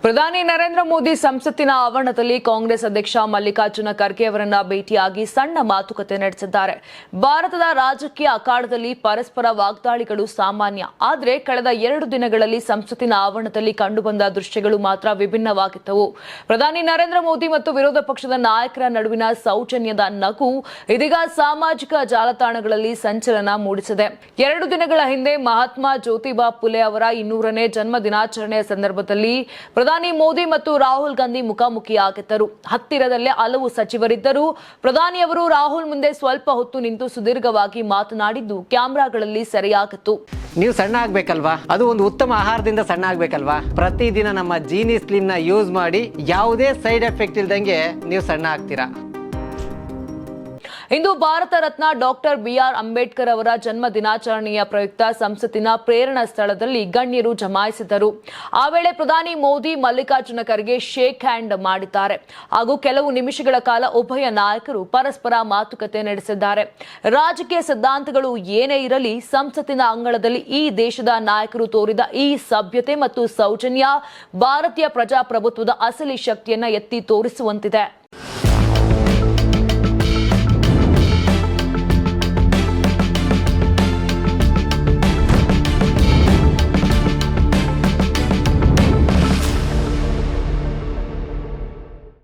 ಪ್ರಧಾನಿ ನರೇಂದ್ರ ಮೋದಿ ಸಂಸತ್ತಿನ ಆವರಣದಲ್ಲಿ ಕಾಂಗ್ರೆಸ್ ಅಧ್ಯಕ್ಷ ಮಲ್ಲಿಕಾರ್ಜುನ ಖರ್ಗೆ ಅವರನ್ನ ಭೇಟಿಯಾಗಿ ಸಣ್ಣ ಮಾತುಕತೆ ನಡೆಸಿದ್ದಾರೆ. ಭಾರತದ ರಾಜಕೀಯ ಅಖಾಡದಲ್ಲಿ ಪರಸ್ಪರ ವಾಗ್ದಾಳಿಗಳು ಸಾಮಾನ್ಯ. ಆದರೆ ಕಳೆದ 2 ದಿನಗಳಲ್ಲಿ ಸಂಸತ್ತಿನ ಆವರಣದಲ್ಲಿ ಕಂಡುಬಂದ ದೃಶ್ಯಗಳು ಮಾತ್ರ ವಿಭಿನ್ನವಾಗಿದ್ದವು. ಪ್ರಧಾನಿ ನರೇಂದ್ರ ಮೋದಿ ಮತ್ತು ವಿರೋಧ ಪಕ್ಷದ ನಾಯಕರ ನಡುವಿನ ಸೌಜನ್ಯದ ನಗು ಇದೀಗ ಸಾಮಾಜಿಕ ಜಾಲತಾಣಗಳಲ್ಲಿ ಸಂಚಲನ ಮೂಡಿಸಿದೆ. 2 ದಿನಗಳ ಹಿಂದೆ ಮಹಾತ್ಮ ಜ್ಯೋತಿಬಾ ಫುಲೆ ಅವರ 200ನೇ ಜನ್ಮ ದಿನಾಚರಣೆಯ ಸಂದರ್ಭದಲ್ಲಿ ಪ್ರಧಾನಿ ಮೋದಿ ಮತ್ತು ರಾಹುಲ್ ಗಾಂಧಿ ಮುಖಾಮುಖಿಯಾಗಿದ್ದರು. ಹತ್ತಿರದಲ್ಲೇ ಹಲವು ಸಚಿವರಿದ್ದರು. ಪ್ರಧಾನಿಯವರು ರಾಹುಲ್ ಮುಂದೆ ಸ್ವಲ್ಪ ಹೊತ್ತು ನಿಂತು ಸುದೀರ್ಘವಾಗಿ ಮಾತನಾಡಿದ್ದು ಕ್ಯಾಮೆರಾಗಳಲ್ಲಿ ಸೆರೆಯಾಗಿತ್ತು. ನೀವು ಸಣ್ಣ ಆಗ್ಬೇಕಲ್ವಾ? ಅದು ಒಂದು ಉತ್ತಮ ಆಹಾರದಿಂದ ಸಣ್ಣ ಆಗ್ಬೇಕಲ್ವಾ? ಪ್ರತಿದಿನ ನಮ್ಮ ಜೀನಿ ಸ್ಲಿಮ್ ನ ಯೂಸ್ ಮಾಡಿ ಯಾವುದೇ ಸೈಡ್ ಎಫೆಕ್ಟ್ ಇಲ್ದಂಗೆ ನೀವು ಸಣ್ಣ ಆಗ್ತೀರಾ. ಇಂದು ಭಾರತ ರತ್ನ ಡಾಕ್ಟರ್ ಬಿಆರ್ ಅಂಬೇಡ್ಕರ್ ಅವರ ಜನ್ಮ ದಿನಾಚರಣೆಯ ಪ್ರಯುಕ್ತ ಸಂಸತ್ತಿನ ಪ್ರೇರಣಾ ಸ್ಥಳದಲ್ಲಿ ಗಣ್ಯರು ಜಮಾಯಿಸಿದರು. ಆ ವೇಳೆ ಪ್ರಧಾನಿ ಮೋದಿ ಮಲ್ಲಿಕಾರ್ಜುನ ಖರ್ಗೆ ಶೇಕ್ ಹ್ಯಾಂಡ್ ಮಾಡಿದ್ದಾರೆ ಹಾಗೂ ಕೆಲವು ನಿಮಿಷಗಳ ಕಾಲ ಉಭಯ ನಾಯಕರು ಪರಸ್ಪರ ಮಾತುಕತೆ ನಡೆಸಿದ್ದಾರೆ. ರಾಜಕೀಯ ಸಿದ್ಧಾಂತಗಳು ಏನೇ ಇರಲಿ, ಸಂಸತ್ತಿನ ಅಂಗಳದಲ್ಲಿ ಈ ದೇಶದ ನಾಯಕರು ತೋರಿದ ಈ ಸಭ್ಯತೆ ಮತ್ತು ಸೌಜನ್ಯ ಭಾರತೀಯ ಪ್ರಜಾಪ್ರಭುತ್ವದ ಅಸಲಿ ಶಕ್ತಿಯನ್ನ ಎತ್ತಿ ತೋರಿಸುವಂತಿದೆ.